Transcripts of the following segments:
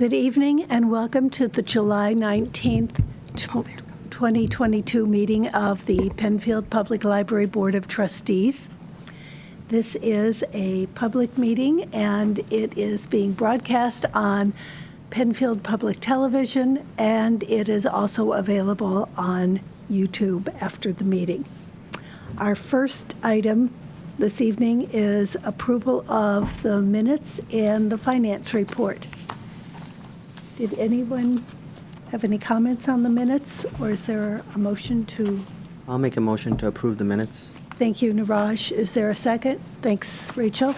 Good evening and welcome to the July 19th, 2022 meeting of the Penfield Public Library Board of Trustees. This is a public meeting and it is being broadcast on Penfield Public Television, and it is also available on YouTube after the meeting. Our first item this evening is approval of the minutes and the finance report. Did anyone have any comments on the minutes, or is there a motion to? I'll make a motion to approve the minutes. Thank you, Niraj. Is there a second? Thanks, Rachel.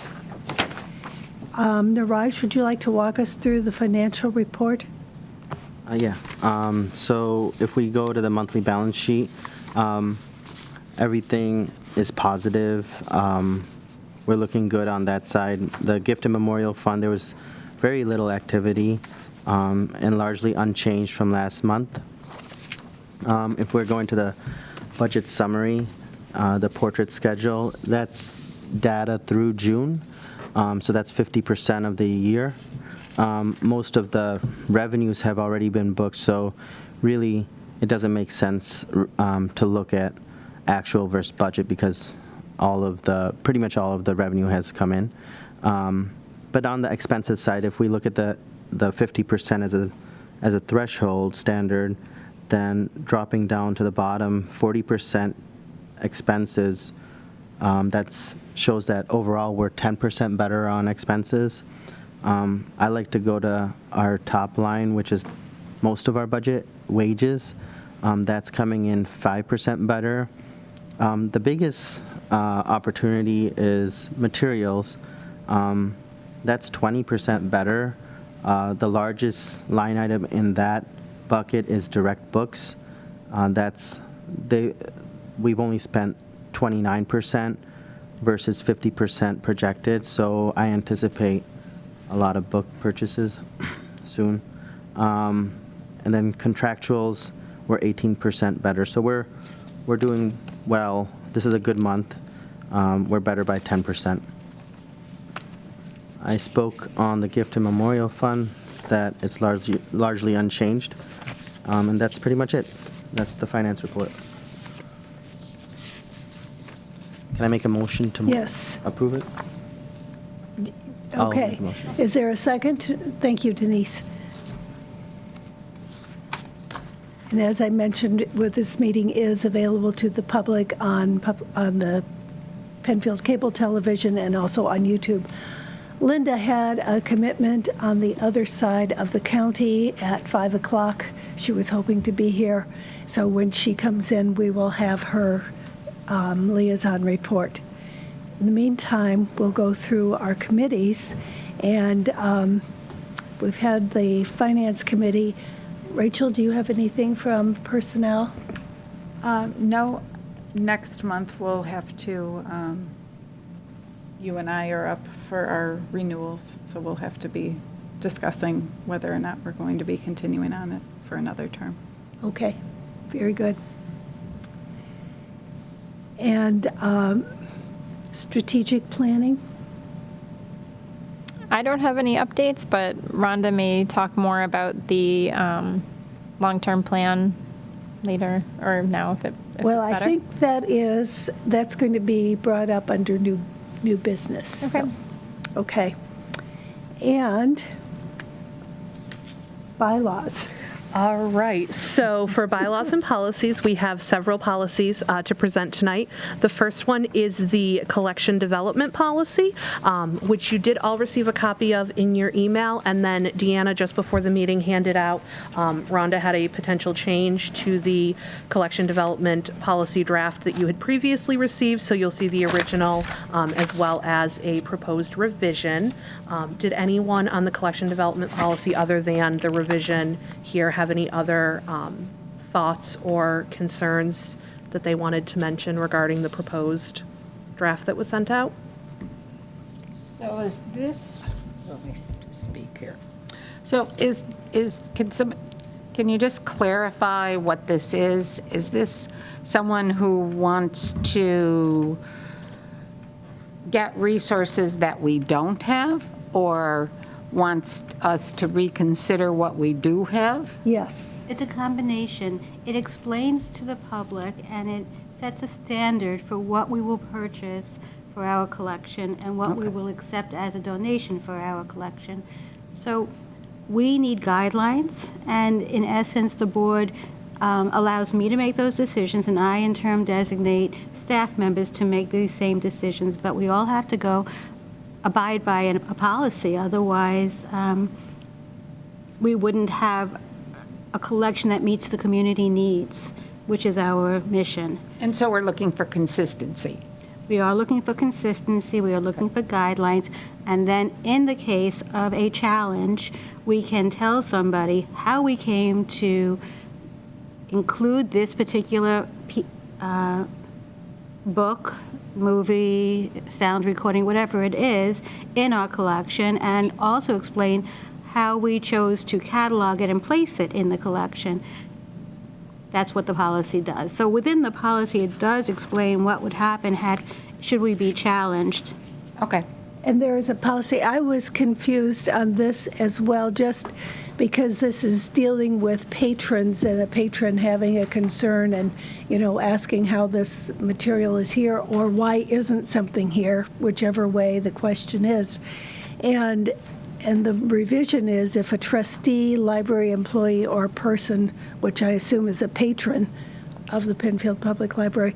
Niraj, would you like to walk us through the financial report? Yeah. So if we go to the monthly balance sheet, everything is positive. We're looking good on that side. The Gift and Memorial Fund, there was very little activity and largely unchanged from last month. If we're going to the budget summary, the portrait schedule, that's data through June. So that's 50% of the year. Most of the revenues have already been booked, so really it doesn't make sense to look at actual versus budget because pretty much all of the revenue has come in. But on the expenses side, if we look at the 50% as a threshold standard, then dropping down to the bottom, 40% expenses, that shows that overall we're 10% better on expenses. I like to go to our top line, which is most of our budget, wages. That's coming in 5% better. The biggest opportunity is materials. That's 20% better. The largest line item in that bucket is direct books. We've only spent 29% versus 50% projected, so I anticipate a lot of book purchases soon. And then contractuals were 18% better, so we're doing well. This is a good month. We're better by 10%. I spoke on the Gift and Memorial Fund that it's largely unchanged, and that's pretty much it. That's the finance report. Can I make a motion to approve it? Okay. Is there a second? Thank you, Denise. And as I mentioned, this meeting is available to the public on the Penfield Cable Television and also on YouTube. Linda had a commitment on the other side of the county at 5 o'clock. She was hoping to be here. So when she comes in, we will have her liaison report. In the meantime, we'll go through our committees, and we've had the Finance Committee. Rachel, do you have anything from personnel? No. Next month we'll have to, you and I are up for our renewals, so we'll have to be discussing whether or not we're going to be continuing on it for another term. Okay, very good. And strategic planning? I don't have any updates, but Rhonda may talk more about the long-term plan later or now if it's well, better. I think that's going to be brought up under new business. Okay. So, okay. And bylaws. All right, so for bylaws and policies, we have several policies to present tonight. The first one is the collection development policy, which you did all receive a copy of in your email, and then Deanna, just before the meeting, handed out, Rhonda had a potential change to the collection development policy draft that you had previously received, so you'll see the original as well as a proposed revision. Did anyone on the collection development policy other than the revision here have any other thoughts or concerns that they wanted to mention regarding the proposed draft that was sent out? So is this, let me speak here. So can you just clarify what this is? Is this someone who wants to get resources that we don't have, or wants us to reconsider what we do have? Yes. It's a combination. It explains to the public, and it sets a standard for what we will purchase for our collection and what we will accept as a donation for our collection. So we need guidelines, and in essence, the board allows me to make those decisions, and I in turn designate staff members to make these same decisions. But we all have to abide by a policy, otherwise we wouldn't have a collection that meets the community needs, which is our mission. And so we're looking for consistency. We are looking for consistency, we are looking for guidelines, and then in the case of a challenge, we can tell somebody how we came to include this particular book, movie, sound recording, whatever it is, in our collection, and also explain how we chose to catalog it and place it in the collection. That's what the policy does. So within the policy, it does explain what would happen should we be challenged. Okay. And there is a policy, I was confused on this as well, just because this is dealing with patrons and a patron having a concern and, asking how this material is here or why isn't something here, whichever way the question is. And the revision is if a trustee, library employee, or person, which I assume is a patron of the Penfield Public Library.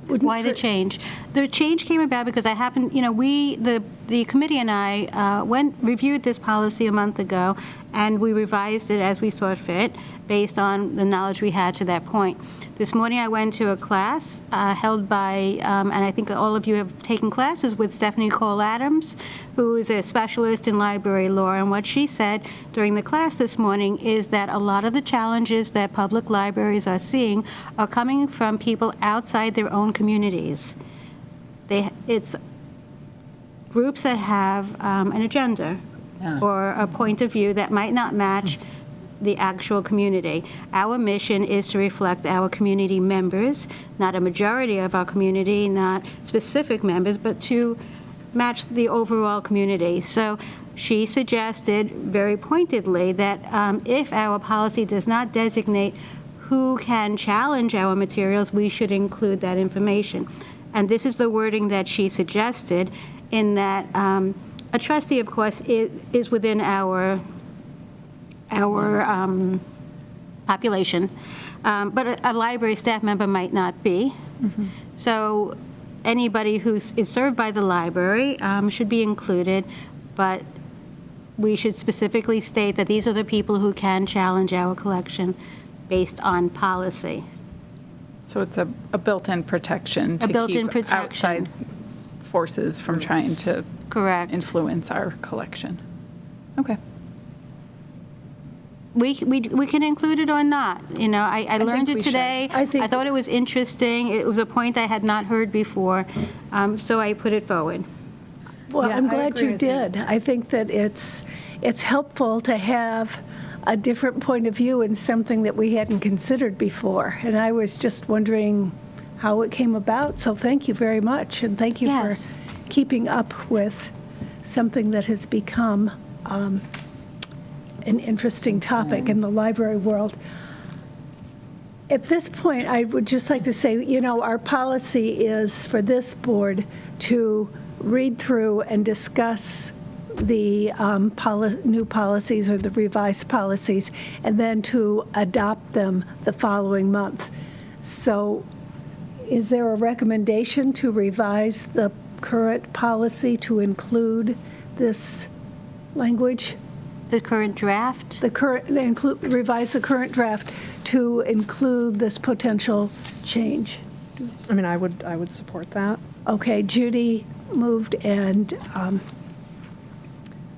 Why the change? The change came about because I happened, the committee and I reviewed this policy a month ago, and we revised it as we saw fit based on the knowledge we had to that point. This morning I went to a class held by, and I think all of you have taken classes with Stephanie Kohl, who is a specialist in library law, and what she said during the class this morning is that a lot of the challenges that public libraries are seeing are coming from people outside their own communities. It's groups that have an agenda or a point of view that might not match the actual community. Our mission is to reflect our community members, not a majority of our community, not specific members, but to match the overall community. So she suggested very pointedly that if our policy does not designate who can challenge our materials, we should include that information. And this is the wording that she suggested, in that a trustee, of course, is within our population, but a library staff member might not be. Mm-hmm. So anybody who is served by the library should be included, but we should specifically state that these are the people who can challenge our collection based on policy. So it's a built-in protection to built-in keep protection. outside forces from trying to Correct. influence our collection. Okay. We can include it or not. I learned think it we today. should. I thought it was interesting. It was a point I had not heard before, so I put it forward. Well, Yeah, I'm I glad agree you with you. did. I think that it's helpful to have a different point of view in something that we hadn't considered before. And I was just wondering how it came about. So thank you very much, and thank you Yes. for keeping up with something that has become an interesting topic in the library world. At this point, I would just like to say, our policy is for this board to read through and discuss the new policies or the revised policies, and then to adopt them the following month. So is there a recommendation to revise the current policy to include this language? The current draft? Revise the current draft to include this potential change. I mean, I would support that. Okay, Judy moved and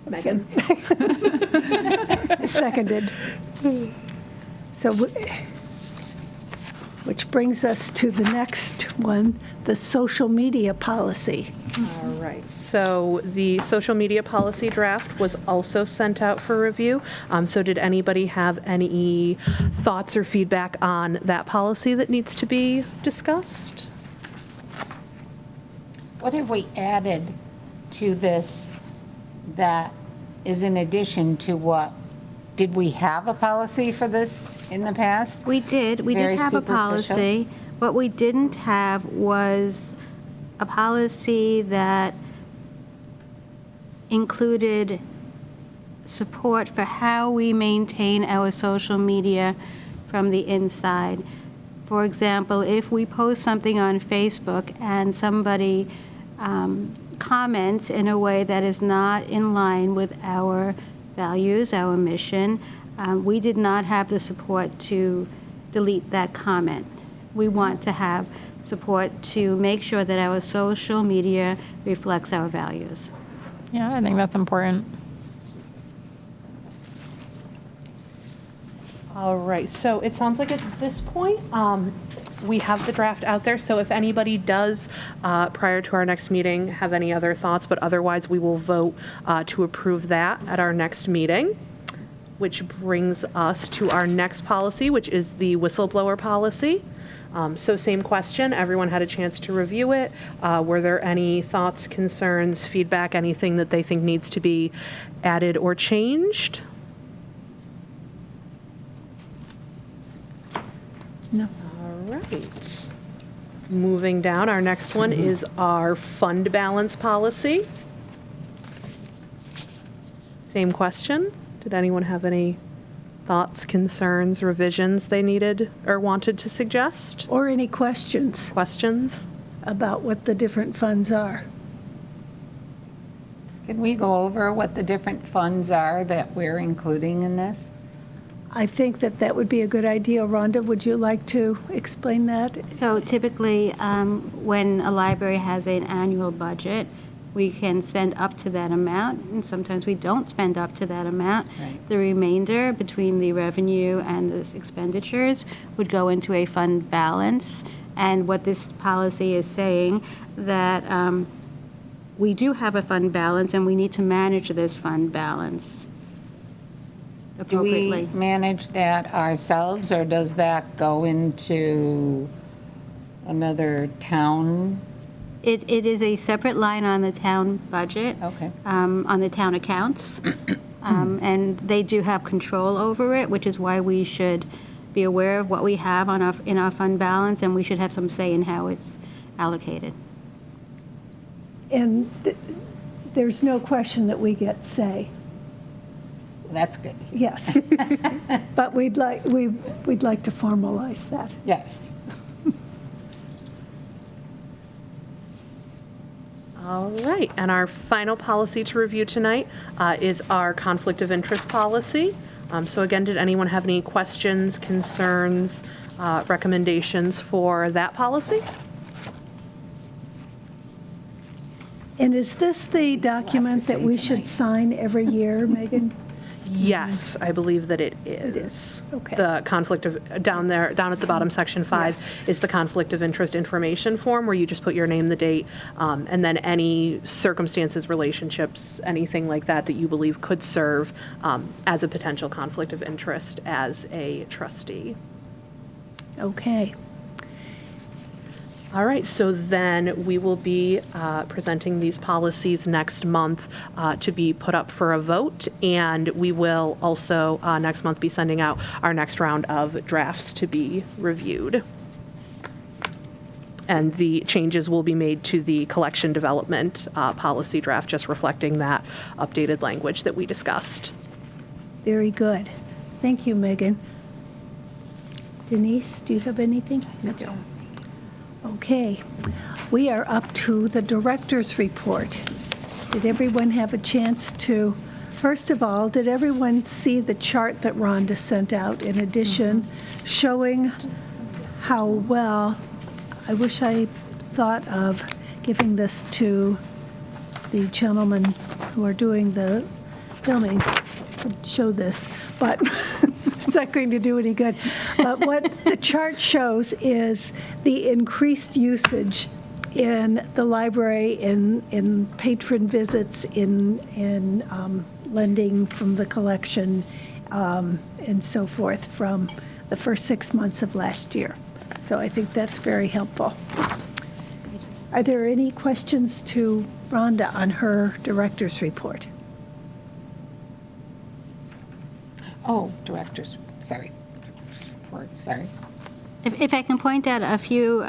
Megan. seconded. So, which brings us to the next one, the social media policy. All right, so the social media policy draft was also sent out for review. So did anybody have any thoughts or feedback on that policy that needs to be discussed? What have we added to this that is in addition to what, did we have a policy for this in the past? We did Very have a superficial. policy. What we didn't have was a policy that included support for how we maintain our social media from the inside. For example, if we post something on Facebook and somebody comments in a way that is not in line with our values, our mission, we did not have the support to delete that comment. We want to have support to make sure that our social media reflects our values. Yeah, I think that's important. All right, so it sounds like at this point, we have the draft out there, so if anybody does, prior to our next meeting, have any other thoughts, but otherwise we will vote to approve that at our next meeting, which brings us to our next policy, which is the whistleblower policy. So same question, everyone had a chance to review it. Were there any thoughts, concerns, feedback, anything that they think needs to be added or changed? No. All right. Moving down, our next one is our fund balance policy. Same question. Did anyone have any thoughts, concerns, revisions they needed or wanted to suggest? Or any questions Questions? about what the different funds are? Can we go over what the different funds are that we're including in this? I think that that would be a good idea. Rhonda, would you like to explain that? So typically, when a library has an annual budget, we can spend up to that amount, and sometimes we don't spend up to that amount. Right. The remainder between the revenue and the expenditures would go into a fund balance. And what this policy is saying, that we do have a fund balance, and we need to manage this fund balance Do we appropriately. manage that ourselves, or does that go into another town? It is a separate line on the town budget. Okay. On the town accounts. And they do have control over it, which is why we should be aware of what we have in our fund balance, and we should have some say in how it's allocated. And there's no question that we get say. That's good. Yes. But we'd like to formalize that. Yes. All right, and our final policy to review tonight is our conflict of interest policy. So again, did anyone have any questions, concerns, recommendations for that policy? And is this the document that say we should tonight. sign every year, Megan? Yes, I believe that it is. Okay. The conflict of, down at the bottom, section 5, is the conflict of interest information form, where you just put your name, the date, and then any circumstances, relationships, anything like that that you believe could serve as a potential conflict of interest as a trustee. Okay. All right, so then we will be presenting these policies next month to be put up for a vote, and we will also next month be sending out our next round of drafts to be reviewed. And the changes will be made to the collection development policy draft, just reflecting that updated language that we discussed. Very good. Thank you, Megan. Denise, do you have anything? No. Okay. We are up to the director's report. Did everyone have a chance to, first of all, did everyone see the chart that Rhonda sent out in addition, showing how well, I wish I thought of giving this to the gentlemen who are doing the filming, would show this, but it's not going to do any good. But what the chart shows is the increased usage in the library, in patron visits, in lending from the collection, and so forth from the first 6 months of last year. So I think that's very helpful. Are there any questions to Rhonda on her director's report? Oh, directors, sorry. Sorry. If I can point out a few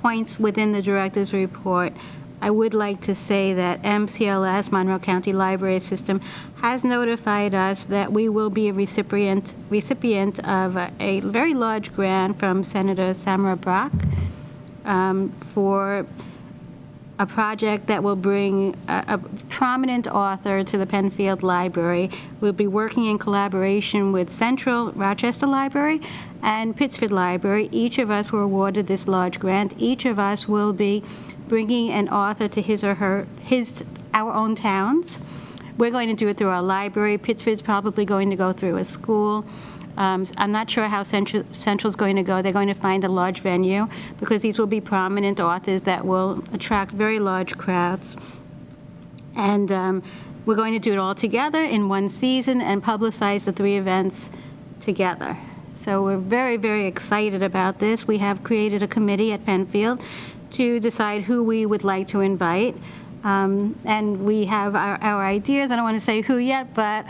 points within the director's report, I would like to say that MCLS, Monroe County Library System, has notified us that we will be a recipient of a very large grant from Senator Samara Brock for a project that will bring a prominent author to the Penfield Library. We'll be working in collaboration with Central Rochester Library and Pittsford Library. Each of us were awarded this large grant. Each of us will be bringing an author to our own towns. We're going to do it through our library. Pittsford's probably going to go through a school. I'm not sure how Central's going to go. They're going to find a large venue because these will be prominent authors that will attract very large crowds. And we're going to do it all together in one season and publicize the 3 events together. So we're very, very excited about this. We have created a committee at Penfield to decide who we would like to invite. And we have our ideas. I don't want to say who yet, but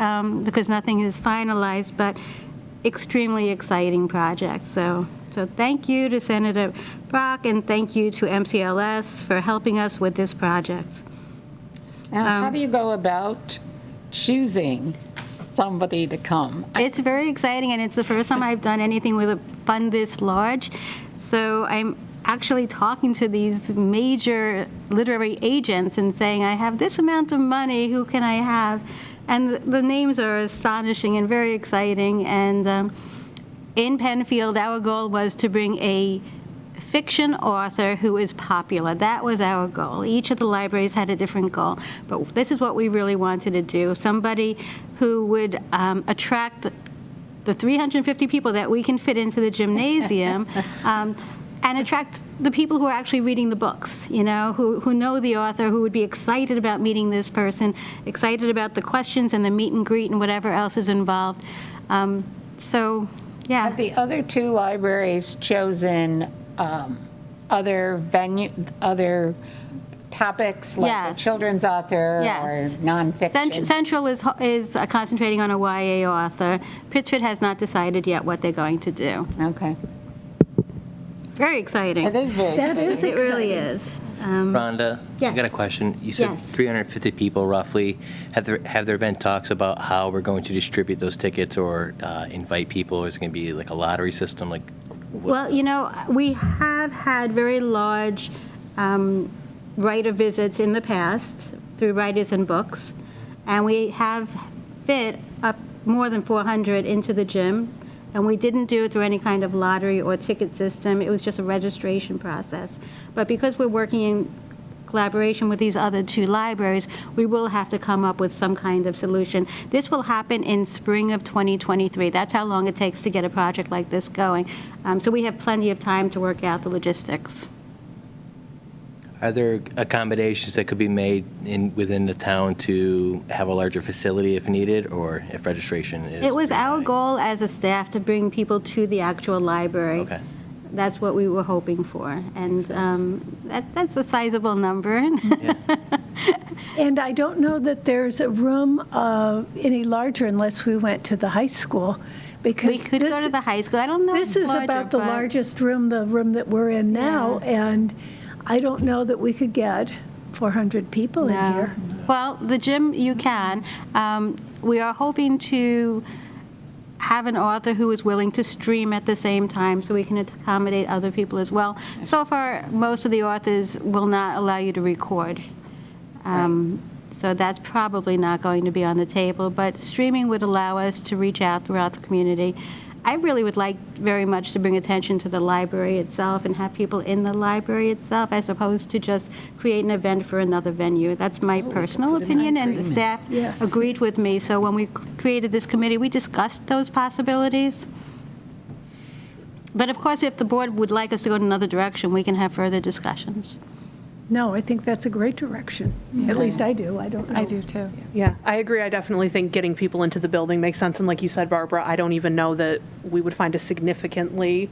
because nothing is finalized, but extremely exciting project. So thank you to Senator Brock, and thank you to MCLS for helping us with this project. Now, how do you go about choosing somebody to come? It's very exciting, and it's the first time I've done anything with a fund this large. So I'm actually talking to these major literary agents and saying, I have this amount of money, who can I have? And the names are astonishing and very exciting. And in Penfield, our goal was to bring a fiction author who is popular. That was our goal. Each of the libraries had a different goal. But this is what we really wanted to do. Somebody who would attract the 350 people that we can fit into the gymnasium, and attract the people who are actually reading the books, who know the author, who would be excited about meeting this person, excited about the questions and the meet and greet and whatever else is involved. So, yeah. Have the other 2 libraries chosen other topics, like Yes. a children's author Yes. or nonfiction? Central is concentrating on a YA author. Pittsford has not decided yet what they're going to do. Okay. Very exciting. It is very That exciting. is It really is. Rhonda, Yes. I got a question. You said Yes. 350 people roughly. Have there been talks about how we're going to distribute those tickets or invite people? Is it going to be like a lottery system? Well, we have had very large writer visits in the past through Writers and Books, and we have fit up more than 400 into the gym, and we didn't do it through any kind of lottery or ticket system. It was just a registration process. But because we're working in collaboration with these other 2 libraries, we will have to come up with some kind of solution. This will happen in spring of 2023. That's how long it takes to get a project like this going. So we have plenty of time to work out the logistics. Are there accommodations that could be made within the town to have a larger facility if needed, or if registration is? It was our denied? goal as a staff to bring people to the actual library. Okay. That's what we were hoping for, and that's a sizable number. And I don't know that there's a room any larger unless we went to the high school, because We could go to the high school. I don't know if This it's is larger, about the but- largest room, the room that we're in now, and I don't know that we could get 400 people in No. here. Well, the gym, you can. We are hoping to have an author who is willing to stream at the same time so we can accommodate other people as well. So far, most of the authors will not allow you to record. So that's probably not going to be on the table, but streaming would allow us to reach out throughout the community. I really would like very much to bring attention to the library itself and have people in the library itself, as opposed to just create an event for another venue. That's my personal opinion, and the staff Yes. agreed with me. So when we created this committee, we discussed those possibilities. But of course, if the board would like us to go in another direction, we can have further discussions. No, I think that's a great direction. At least I do. I don't know. I do too. Yeah, I agree. I definitely think getting people into the building makes sense. And like you said, Barbara, I don't even know that we would find a significantly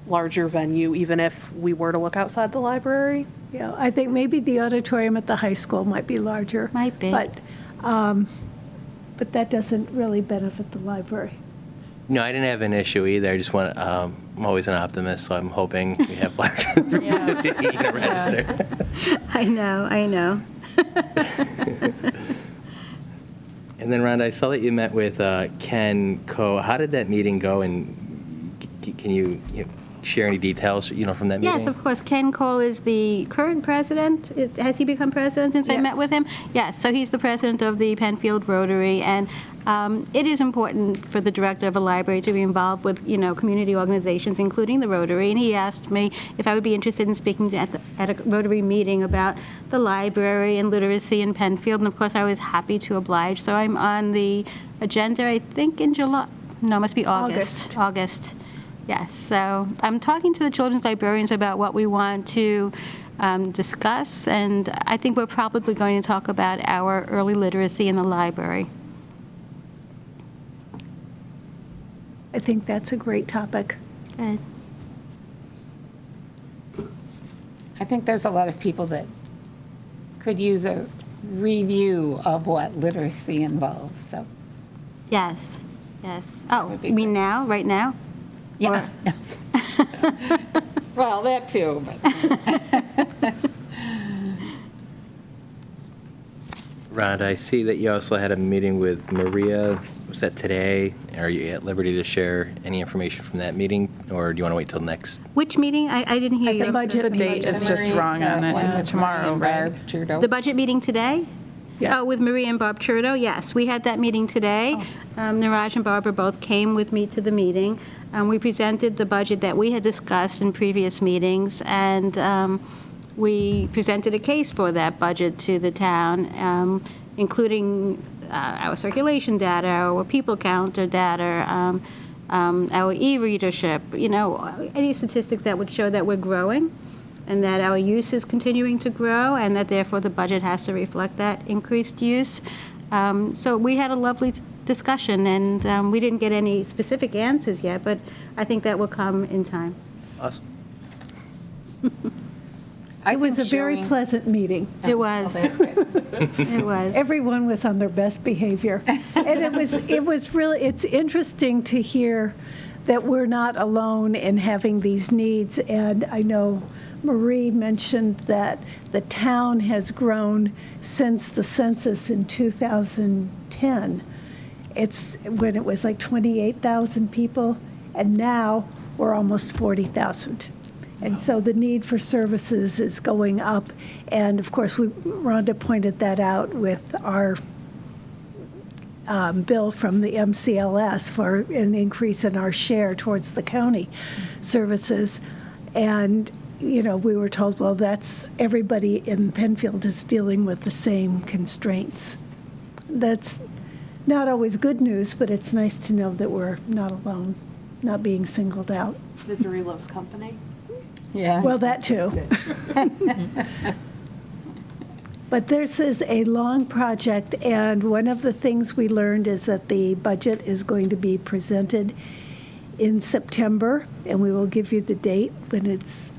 larger venue, even if we were to look outside the library. Yeah, I think maybe the auditorium at the high school might be larger. Might be. But But that doesn't really benefit the library. No, I didn't have an issue either. I just want, I'm always an optimist, so I'm hoping we have larger than 50 in a register. I know. And then, Rhonda, I saw that you met with Ken Kohl. How did that meeting go, and can you share any details, from that meeting? Yes, of course. Ken Kohl is the current president. Has he become president since I met Yes. with him? Yes, so he's the president of the Penfield Rotary, and it is important for the director of a library to be involved with, community organizations, including the Rotary, and he asked me if I would be interested in speaking at a Rotary meeting about the library and literacy in Penfield, and of course I was happy to oblige. So I'm on the agenda, I think in July, no, it must be August. August. Yes, so I'm talking to the children's librarians about what we want to discuss, and I think we're probably going to talk about our early literacy in the library. I think that's a great topic. Good. I think there's a lot of people that could use a review of what literacy involves, so. Yes. Oh, would be you mean great. now, right now? Yeah. Well, that too, but. Rhonda, I see that you also had a meeting with Maria. Was that today? Are you at liberty to share any information from that meeting, or do you want to wait till next? Which meeting? I didn't hear At the you. budget The meeting. date is just wrong on it. It's tomorrow, right? The budget meeting today? Yeah. Oh, with Maria and Bob Trudeau? Yes, we had that meeting today. Niraj and Barbara both came with me to the meeting. We presented the budget that we had discussed in previous meetings, and we presented a case for that budget to the town, including our circulation data, our people counter data, our e-readership, any statistics that would show that we're growing and that our use is continuing to grow, and that therefore the budget has to reflect that increased use. So we had a lovely discussion, and we didn't get any specific answers yet, but I think that will come in time. Awesome. It was a very pleasant meeting. It was. It was. Everyone was on their best behavior. And it was really, it's interesting to hear that we're not alone in having these needs. And I know Marie mentioned that the town has grown since the census in 2010. It's when it was like 28,000 people, and now we're almost 40,000. And so the need for services is going up. And of course, Rhonda pointed that out with our bill from the MCLS for an increase in our share towards the county services. And, we were told, well, that's everybody in Penfield is dealing with the same constraints. That's not always good news, but it's nice to know that we're not alone, not being singled out. Misery loves company. Yeah. Well, that too. But this is a long project, and one of the things we learned is that the budget is going to be presented in September, and we will give you the date when it's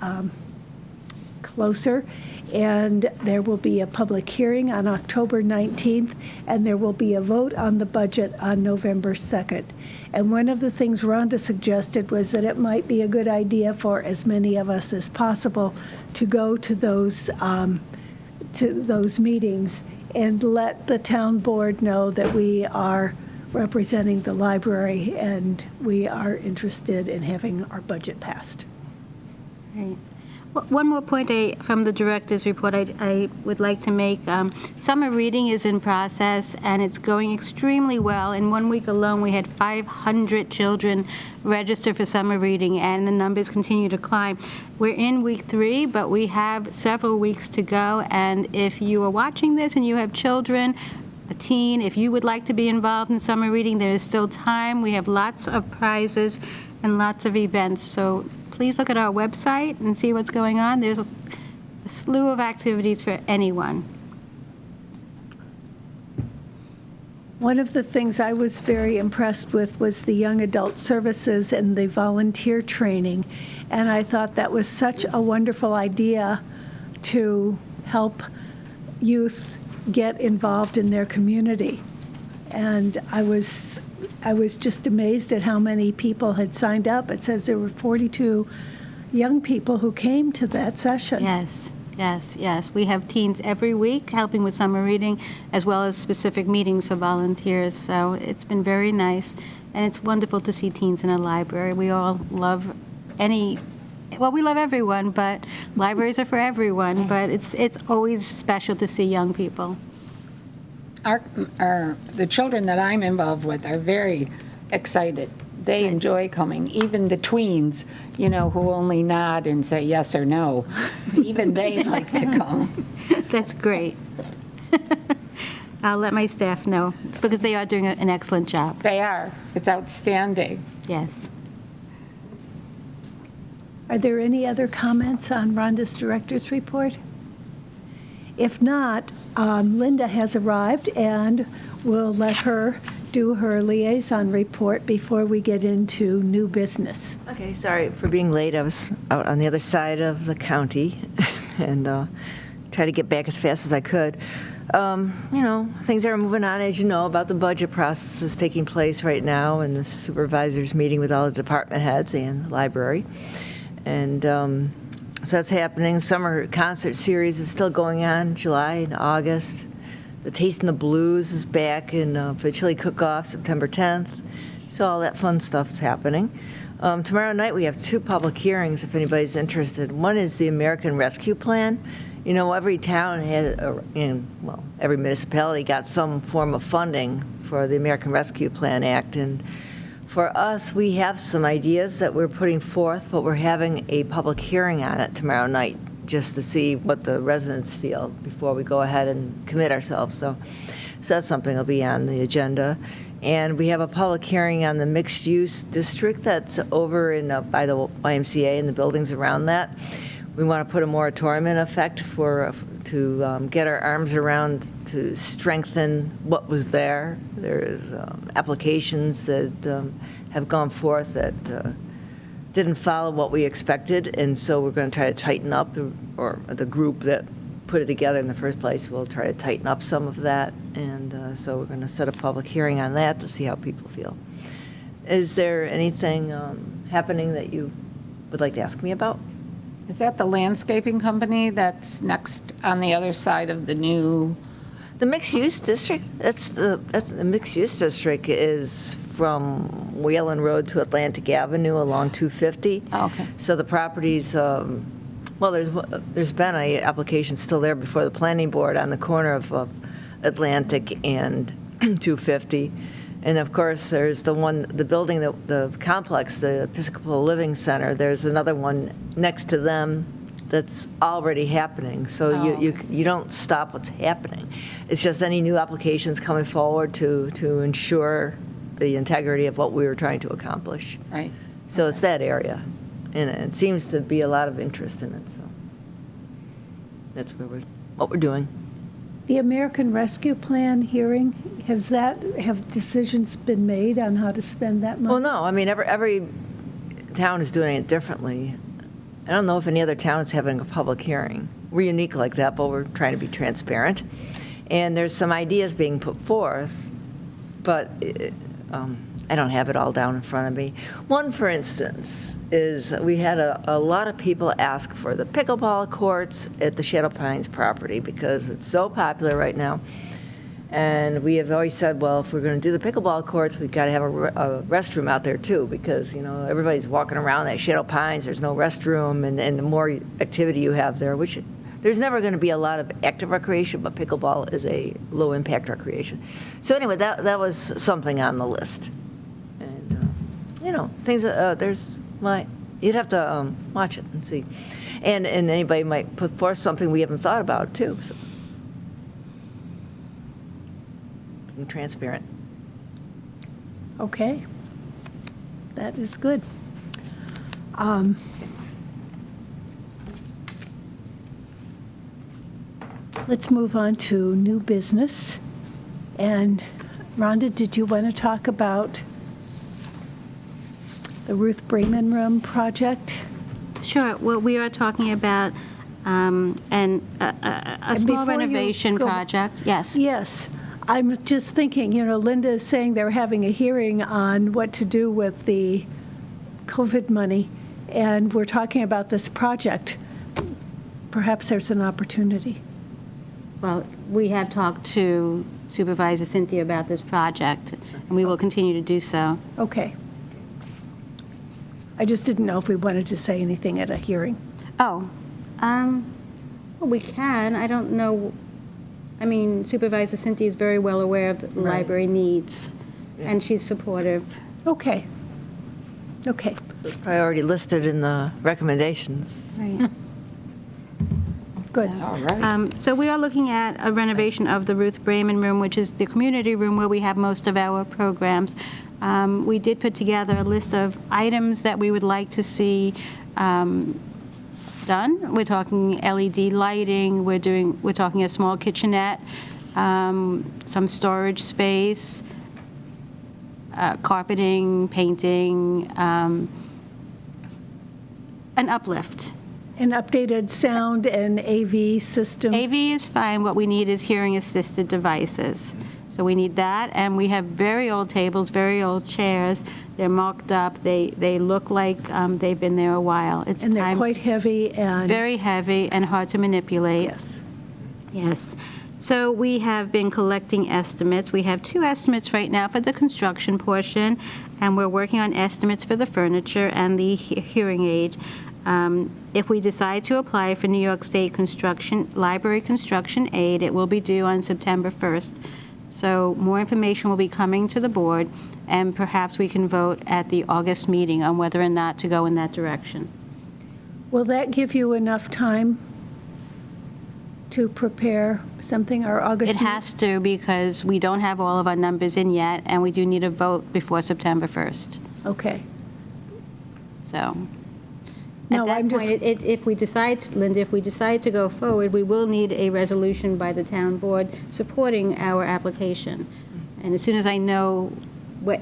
closer. And there will be a public hearing on October 19th, and there will be a vote on the budget on November 2nd. And one of the things Rhonda suggested was that it might be a good idea for as many of us as possible to go to those meetings and let the town board know that we are representing the library and we are interested in having our budget passed. Right. One more point from the director's report I would like to make. Summer reading is in process, and it's going extremely well. In 1 week alone, we had 500 children register for summer reading, and the numbers continue to climb. We're in week 3, but we have several weeks to go, and if you are watching this and you have children, a teen, if you would like to be involved in summer reading, there is still time. We have lots of prizes and lots of events, so please look at our website and see what's going on. There's a slew of activities for anyone. One of the things I was very impressed with was the young adult services and the volunteer training. And I thought that was such a wonderful idea to help youth get involved in their community. And I was just amazed at how many people had signed up. It says there were 42 young people who came to that session. Yes, yes, yes. We have teens every week helping with summer reading, as well as specific meetings for volunteers. So it's been very nice, and it's wonderful to see teens in a library. We all love we love everyone, but libraries are for everyone. But it's always special to see young people. The children that I'm involved with are very excited. They enjoy coming. Even the tweens, who only nod and say yes or no, even they like to come. That's great. I'll let my staff know, because they are doing an excellent job. They are. It's outstanding. Yes. Are there any other comments on Rhonda's director's report? If not, Linda has arrived, and we'll let her do her liaison report before we get into new business. Okay, sorry for being late. I was out on the other side of the county and tried to get back as fast as I could. Things are moving on, as you know, about the budget processes taking place right now, and the supervisors meeting with all the department heads and the library. And so that's happening. Summer concert series is still going on, July and August. The Tasting the Blues is back for the Chili Cook-Off, September 10th. So all that fun stuff is happening. Tomorrow night we have 2 public hearings, if anybody's interested. One is the American Rescue Plan. Every town every municipality got some form of funding for the American Rescue Plan Act. And for us, we have some ideas that we're putting forth, but we're having a public hearing on it tomorrow night, just to see what the residents feel before we go ahead and commit ourselves. So that's something that'll be on the agenda. And we have a public hearing on the mixed-use district that's over by the YMCA and the buildings around that. We want to put a moratorium in effect to get our arms around to strengthen what was there. There's applications that have gone forth that didn't follow what we expected, and so we're going to try to tighten up, or the group that put it together in the first place will try to tighten up some of that, and so we're going to set a public hearing on that to see how people feel. Is there anything happening that you would like to ask me about? Is that the landscaping company that's next on the other side of the new? The mixed-use district, that's the mixed-use district is from Whalen Road to Atlantic Avenue along 250. Oh, okay. So the properties, there's been an application still there before the planning board on the corner of Atlantic and 250. And of course, there's the building, the complex, the Episcopal Living Center. There's another one next to them that's already happening. So you don't stop what's happening. It's just any new applications coming forward to ensure the integrity of what we were trying to accomplish. Right. So it's that area, and it seems to be a lot of interest in it. So that's what we're doing. The American Rescue Plan hearing, have decisions been made on how to spend that money? Well, no. I mean, every town is doing it differently. I don't know if any other town is having a public hearing. We're unique like that, but we're trying to be transparent. And there's some ideas being put forth, but I don't have it all down in front of me. One, for instance, is we had a lot of people ask for the pickleball courts at the Shadow Pines property because it's so popular right now. And we have always said, well, if we're going to do the pickleball courts, we've got to have a restroom out there too, because everybody's walking around that Shadow Pines. There's no restroom, and the more activity you have there, which there's never going to be a lot of active recreation, but pickleball is a low-impact recreation. So anyway, that was something on the list. And things. You'd have to watch it and see, and anybody might put forth something we haven't thought about too. So. Transparent. Okay. That is good. Let's move on to new business. And Rhonda, did you want to talk about the Ruth Bremen Room project? Sure. Well, we are talking about a small before you renovation go- project. Yes. Yes. I'm just thinking, Linda is saying they're having a hearing on what to do with the COVID money, and we're talking about this project. Perhaps there's an opportunity. Well, we have talked to Supervisor Cynthia about this project, and we will continue to do so. Okay. I just didn't know if we wanted to say anything at a hearing. Oh, well, we can. I don't know. I mean, Supervisor Cynthia is very well aware of the library needs, and she's supportive. Okay. Okay. It's priority listed in the recommendations. Right. Good. All right. So we are looking at a renovation of the Ruth Brayman Room, which is the community room where we have most of our programs. We did put together a list of items that we would like to see done. We're talking LED lighting, we're talking a small kitchenette, some storage space, carpeting, painting, an uplift. An updated sound and AV system. AV is fine. What we need is hearing-assisted devices. So we need that, and we have very old tables, very old chairs. They're marked up. They look like they've been there a while. It's And they're time- quite heavy and. very heavy and hard to manipulate. Yes. Yes. So we have been collecting estimates. We have 2 estimates right now for the construction portion, and we're working on estimates for the furniture and the hearing aid. If we decide to apply for New York State library construction aid, it will be due on September 1st. So more information will be coming to the board, and perhaps we can vote at the August meeting on whether or not to go in that direction. Will that give you enough time to prepare something, our August? It has to, because we don't have all of our numbers in yet, and we do need a vote before September 1st. Okay. So No, at that I'm point, just- if we decide, Linda, if we decide to go forward, we will need a resolution by the town board supporting our application. And as soon as I know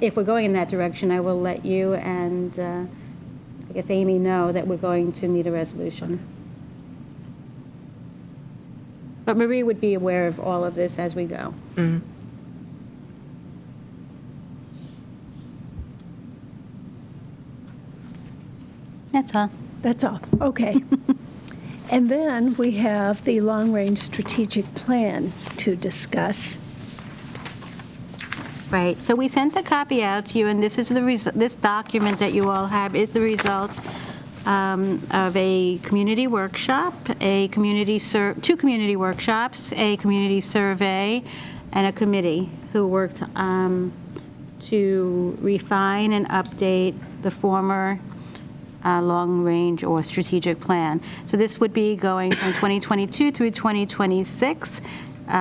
if we're going in that direction, I will let you and I guess Amy know that we're going to need a resolution. But Marie would be aware of all of this as we go. That's all. That's all. Okay. And then we have the long-range strategic plan to discuss. Right, so we sent the copy out to you, and this is this document that you all have is the result of a community workshop, two community workshops, a community survey, and a committee who worked to refine and update the former long-range or strategic plan. So this would be going from 2022 through 2026.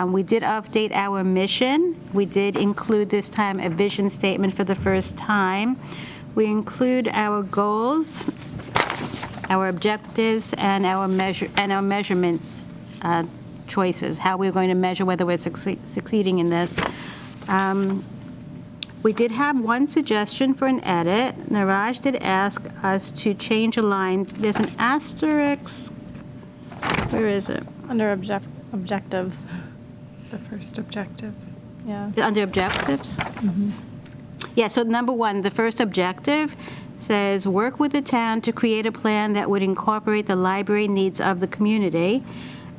We did update our mission. We did include this time a vision statement for the first time. We include our goals, our objectives, and our measurement choices, how we're going to measure whether we're succeeding in this. We did have one suggestion for an edit. Niraj did ask us to change a line. There's an asterisk. Where is it? Under objectives, The first objective. yeah. Under objectives? Yeah, so number 1, the first objective says, work with the town to create a plan that would incorporate the library needs of the community.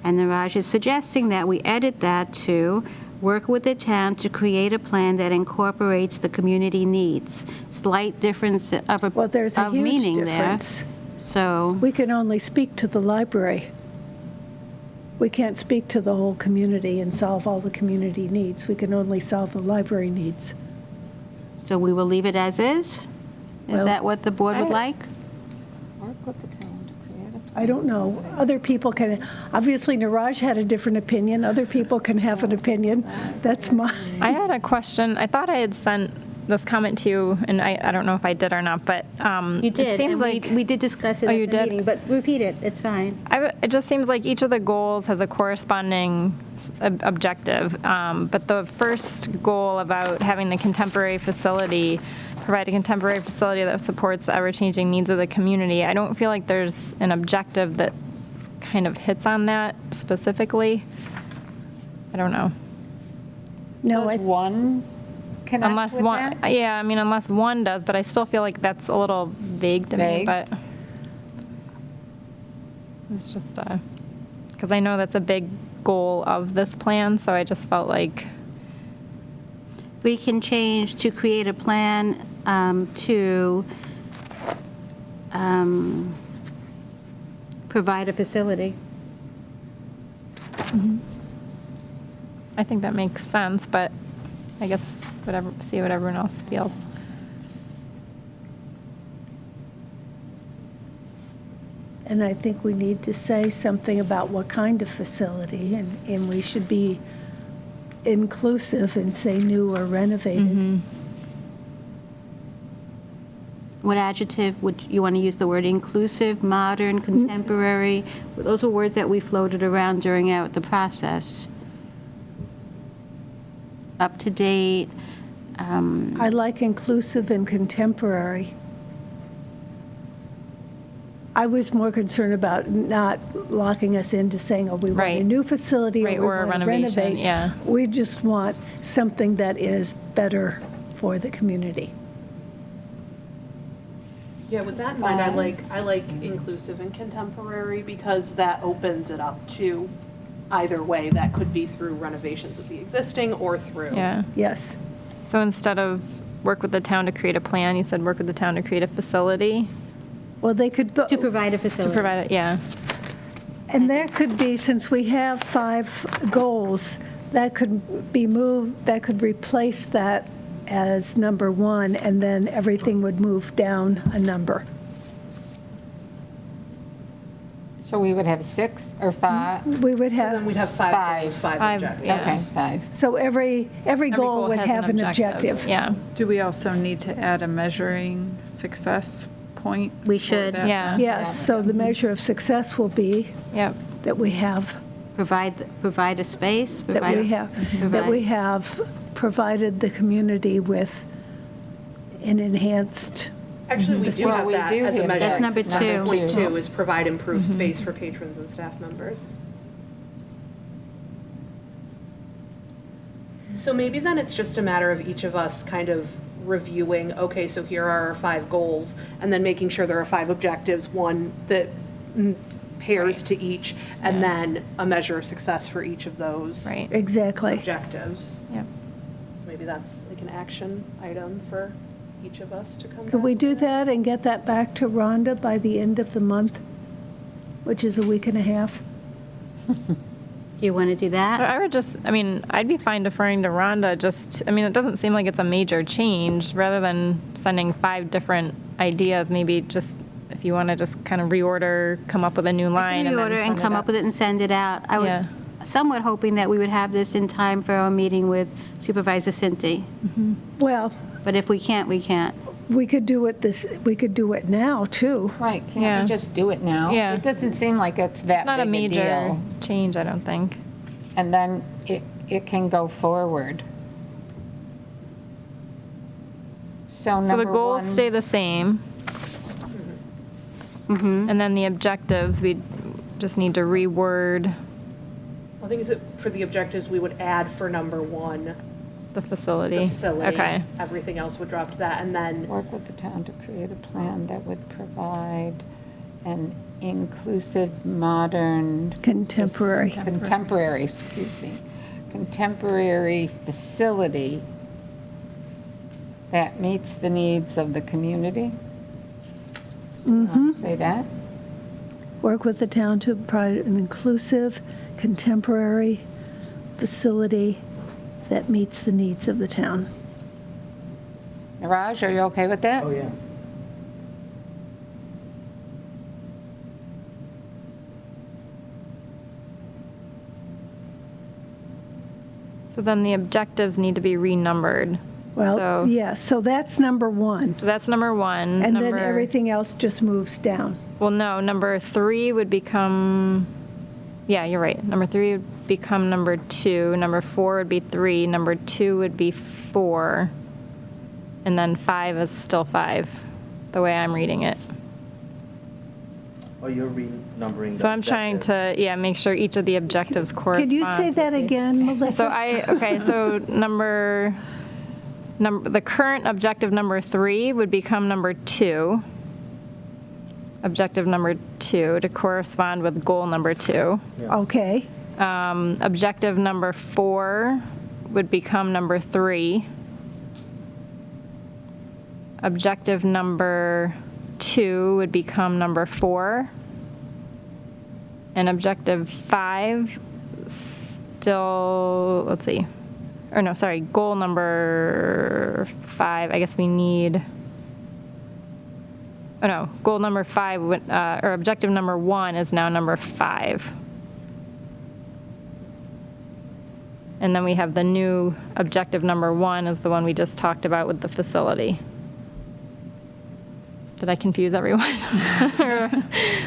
And Niraj is suggesting that we edit that to, work with the town to create a plan that incorporates the community needs. Slight difference Well, there's a of huge meaning difference. there. So, We can only speak to the library. We can't speak to the whole community and solve all the community needs. We can only solve the library needs. so we will leave it as is? Is Well, that what the board would like? Work with the town to create a I don't know. Other people can, obviously Niraj had a different opinion. Other people can have an opinion. That's my, I had a question. I thought I had sent this comment to you, and I don't know if I did or not, but You did, it seems and like we did discuss it Oh, at you the did? meeting, but repeat it, it's fine. it just seems like each of the goals has a corresponding objective. But the first goal about having the contemporary facility, provide a contemporary facility that supports the ever-changing needs of the community, I don't feel like there's an objective that kind of hits on that specifically. I don't know. No, Does one connect Unless with one, that? yeah, I mean, unless one does, but I still feel like that's a little vague to me, Vague? but it's just, because I know that's a big goal of this plan, so I just felt like, We can change to create a plan to provide a facility. I think that makes sense, but I guess see what everyone else feels. And I think we need to say something about what kind of facility, and we should be inclusive and say new or renovated. What adjective would you want to use? The word inclusive, modern, contemporary? Those were words that we floated around during the process. Up to date. I like inclusive and contemporary. I was more concerned about not locking us into saying, oh, we want a Right. new facility Right, or we or a want to renovation, renovate. yeah. We just want something that is better for the community. Yeah, with that in mind, I like inclusive and contemporary because that opens it up to either way. That could be through renovations of the existing or through. Yeah. Yes. So instead of work with the town to create a plan, you said work with the town to create a facility Well, they could, To provide a facility. to provide it, yeah. and that could be, since we have 5 goals, that could be moved, that could replace that as number 1, and then everything would move down a number. So we would have 6 or 5? We would So then we'd have have, 5 goals, 5 Five, objectives. yeah. Okay, 5. so every goal would has have an objective. Yeah. Do we also need to add a measuring success point? We for should. that Yeah. one? Yes, so the measure of success will be Yep. that we have, Provide a space. that we have provided the community with an enhanced, Actually, we do Well, have we that do as a have measure. that. That's number That's two. Point 2 is provide improved space for patrons and staff members. So maybe then it's just a matter of each of us kind of reviewing, okay, so here are our 5 goals, and then making sure there are 5 objectives, one that pairs to each, and Yeah. then a measure of success for each of those Right. exactly. objectives. Yep. So maybe that's like an action item for each of us to come Could we back do with. that and get that back to Rhonda by the end of the month, which is a week and a half? You want to do that? I would just, I mean, I'd be fine deferring to Rhonda, it doesn't seem like it's a major change, rather than sending 5 different ideas, maybe just, if you want to just kind of reorder, come up with a new line. and then Reorder and send it come out. up with it and send it out. I was Yeah. somewhat hoping that we would have this in time for our meeting with Supervisor Cinti. Well, But if we can't, we can't. we could do it now, too. Right, can't Yeah. we just do it now? Yeah. It doesn't seem like it's that Not a big a major deal. change, I don't think. And then it can go forward. So So number the goals 1. stay the same. And then the objectives, we just need to reword I think is it for the objectives, we would add for number 1, the facility. the facility. Okay. Everything else would drop to that, and then Work with the town to create a plan that would provide an inclusive, modern. Contemporary. Contemporary facility that meets the needs of the community. Say that? Work with the town to provide an inclusive, contemporary facility that meets the needs of the town. Raj, are you okay with that? Oh, yeah. So then the objectives need to be renumbered. Well, So- yes, so that's number 1. So that's number 1. And then Number- everything else just moves down. Well, no, number 3 would become, yeah, you're right. Number 3 would become number 2. Number 4 would be 3. Number 2 would be 4. And then 5 is still 5, the way I'm reading it. Oh, you're renumbering. So I'm trying to, make sure each of the objectives corresponds. Could you say that again, Melissa? So the current objective number 3 would become number 2. Objective number 2 to correspond with goal number 2. Okay. Objective number 4 would become number 3. Objective number 2 would become number 4. And objective 5 still, let's see. Or no, sorry, goal number 5, I guess we need, oh no, goal number 5, or objective number 1 is now number 5. And then we have the new objective number 1 is the one we just talked about with the facility. Did I confuse everyone?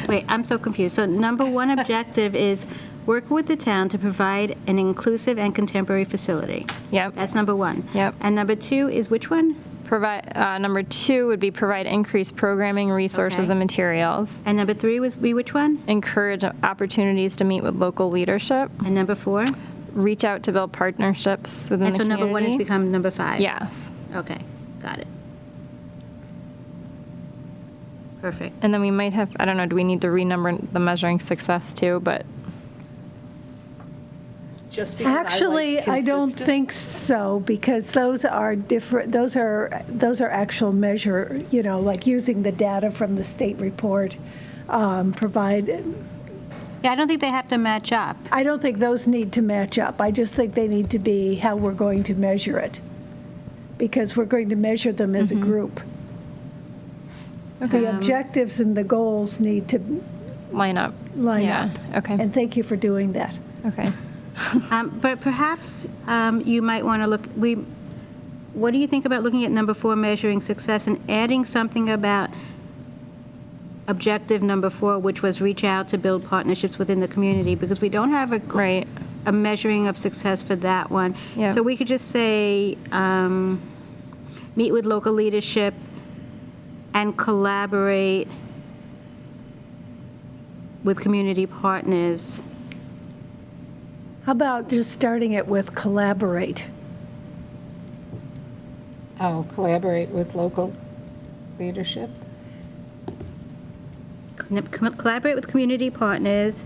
Wait, I'm so confused. So number 1 objective is work with the town to provide an inclusive and contemporary facility. Yep. That's number 1. Yep. And number 2 is which one? Number 2 would be provide increased programming, resources, Okay. and materials. And number 3 would be which one? Encourage opportunities to meet with local leadership. And number 4? Reach out to build partnerships within And the so community. number 1 has become number 5? Yes. Okay, got it. Perfect. And then we might have, I don't know, do we need to renumber the measuring success too? But Just because Actually, I don't think so, because those are different, those are actual measure, like using the data from the state report, provide, Yeah, I don't think they have to match up. I don't think those need to match up. I just think they need to be how we're going to measure it, because we're going to measure them as a group. The objectives and the goals need to line up. line Yeah. up. Okay. And thank you for doing that. Okay. But perhaps you might want to look, what do you think about looking at number 4, measuring success, and adding something about objective number 4, which was reach out to build partnerships within the community, because we don't have Right. a measuring of success for that one. Yeah. So we could just say, meet with local leadership and collaborate with community partners. How about just starting it with collaborate? Oh, collaborate with local leadership? Collaborate with community partners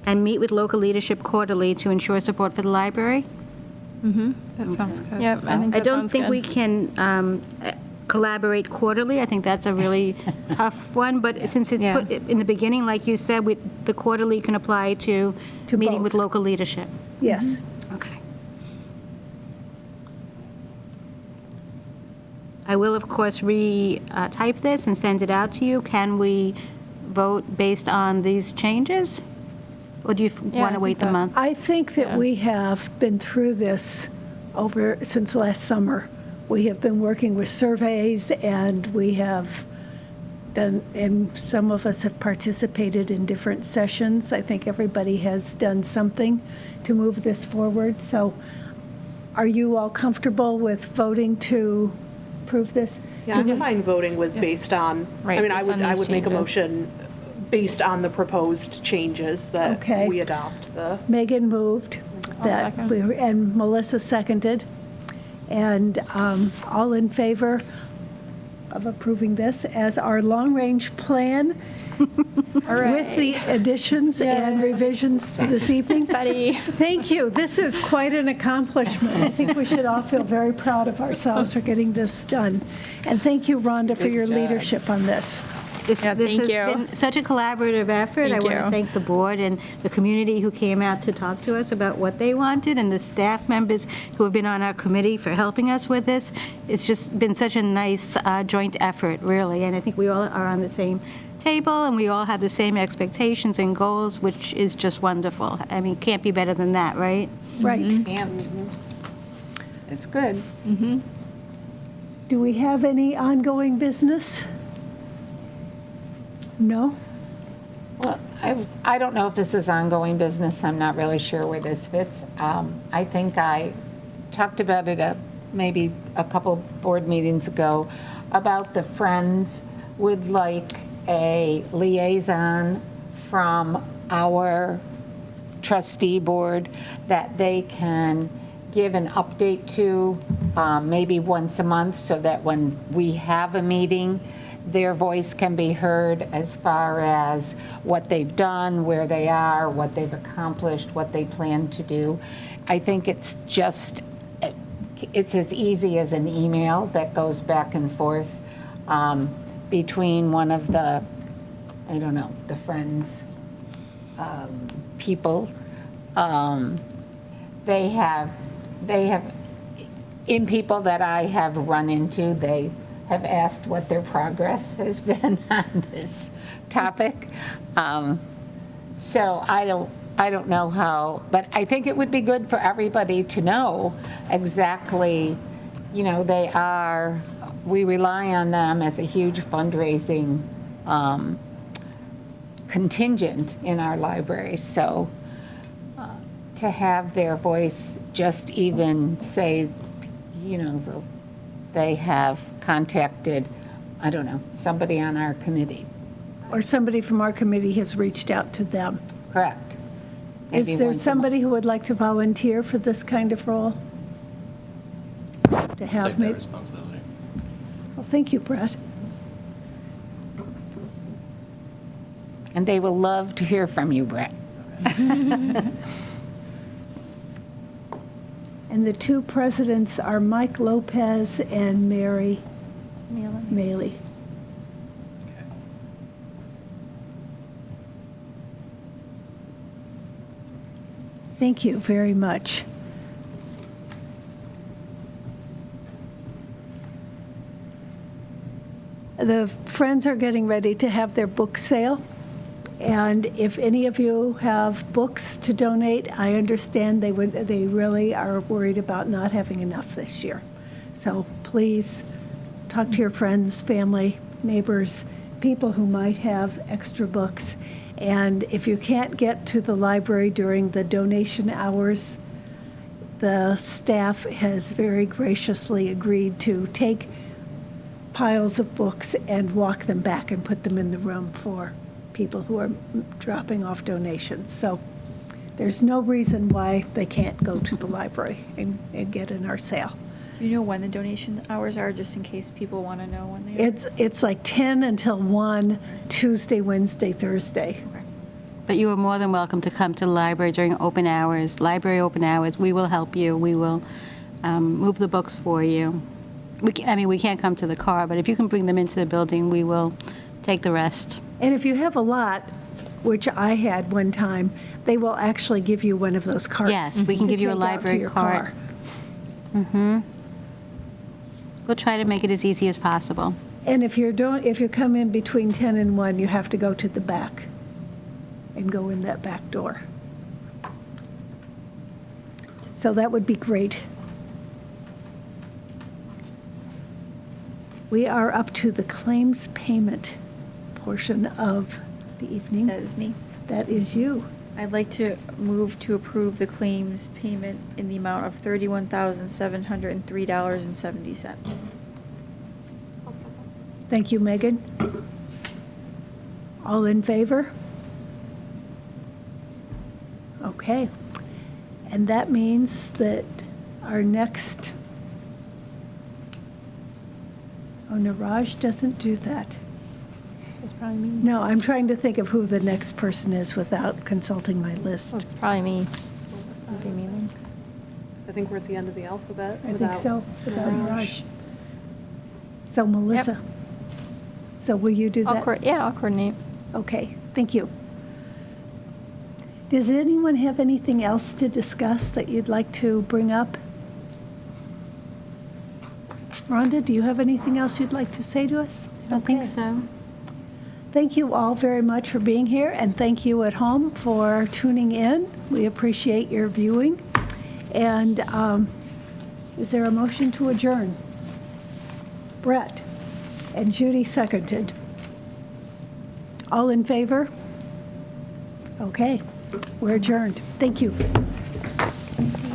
and meet with local leadership quarterly to ensure support for the library? That sounds good. Yep. I think I that don't sounds think good. we can collaborate quarterly. I think that's a really tough one, but since it's Yeah. put in the beginning, like you said, the quarterly can apply to meeting with both. local leadership. Yes. Okay. I will, of course, type this and send it out to you. Can we vote based on these changes? Or do you Yeah, want I to wait think the that- month? I think that Yeah. we have been through this since last summer. We have been working with surveys, and we have done, and some of us have participated in different sessions. I think everybody has done something to move this forward. So are you all comfortable with voting to approve this? Yeah, I'm fine voting with based on, Right, I mean, based on I these would make a changes. motion based on the proposed changes that Okay. we adopt the. Megan moved, that second. and Melissa seconded. And all in favor of approving this as our long-range plan with the additions and revisions this evening? Betty. Thank you. This is quite an accomplishment. I think we should all feel very proud of ourselves for getting this done. And thank you, Rhonda, for big your job. leadership on this. This Yeah, this thank has you. been such a collaborative effort. I Thank want to you. thank the board and the community who came out to talk to us about what they wanted, and the staff members who have been on our committee for helping us with this. It's just been such a nice joint effort, really, and I think we all are on the same table, and we all have the same expectations and goals, which is just wonderful. I mean, can't be better than that, right? Right. Can't. It's good. Do we have any ongoing business? No? Well, I don't know if this is ongoing business. I'm not really sure where this fits. I think I talked about it maybe a couple board meetings ago, about the Friends would like a liaison from our trustee board that they can give an update to, maybe once a month, so that when we have a meeting, their voice can be heard as far as what they've done, where they are, what they've accomplished, what they plan to do. I think it's as easy as an email that goes back and forth between one of the, I don't know, the Friends people. They have, in people that I have run into, they have asked what their progress has been on this topic. So I don't know how, but I think it would be good for everybody to know exactly, we rely on them as a huge fundraising contingent in our library. So to have their voice just even say, they have contacted, I don't know, somebody on our committee. Or somebody from our committee has reached out to them. Correct. Is Maybe there once a somebody who would like to volunteer for this kind of role? To have Take me? that responsibility. Well, thank you, Brett. And they will love to hear from you, Brett. And the two presidents are Mike Lopez and Mary Maley. Thank you very much. The Friends are getting ready to have their book sale. And if any of you have books to donate, I understand they really are worried about not having enough this year. So please talk to your friends, family, neighbors, people who might have extra books. And if you can't get to the library during the donation hours, the staff has very graciously agreed to take piles of books and walk them back and put them in the room for people who are dropping off donations. So there's no reason why they can't go to the library and get in our sale. Do you know when the donation hours are, just in case people want to know when they are? It's like 10 until 1, Tuesday, Wednesday, Thursday. But you are more than welcome to come to the library during open hours, library open hours. We will help you. We will move the books for you. We can't come to the car, but if you can bring them into the building, we will take the rest. And if you have a lot, which I had one time, they will actually give you one of those carts. Yes, we can to give you a take out to library your cart. car. We'll try to make it as easy as possible. And if you come in between 10 and 1, you have to go to the back and go in that back door. So that would be great. We are up to the claims payment portion of the evening. That is me. That is you. I'd like to move to approve the claims payment in the amount of $31,703.70. Thank you, Megan. All in favor? Okay. And that means that our next, Niraj doesn't do that. It's probably me. No, I'm trying to think of who the next person is without consulting my list. Well, it's probably me. Would be me then. I think we're at the end of the alphabet. I think so, without Niraj. So Melissa. So will you do that? I'll coordinate. Okay, thank you. Does anyone have anything else to discuss that you'd like to bring up? Rhonda, do you have anything else you'd like to say to us? I don't think so. Thank you all very much for being here, and thank you at home for tuning in. We appreciate your viewing. And is there a motion to adjourn? Brett and Judy seconded. All in favor? Okay, we're adjourned. Thank you. See you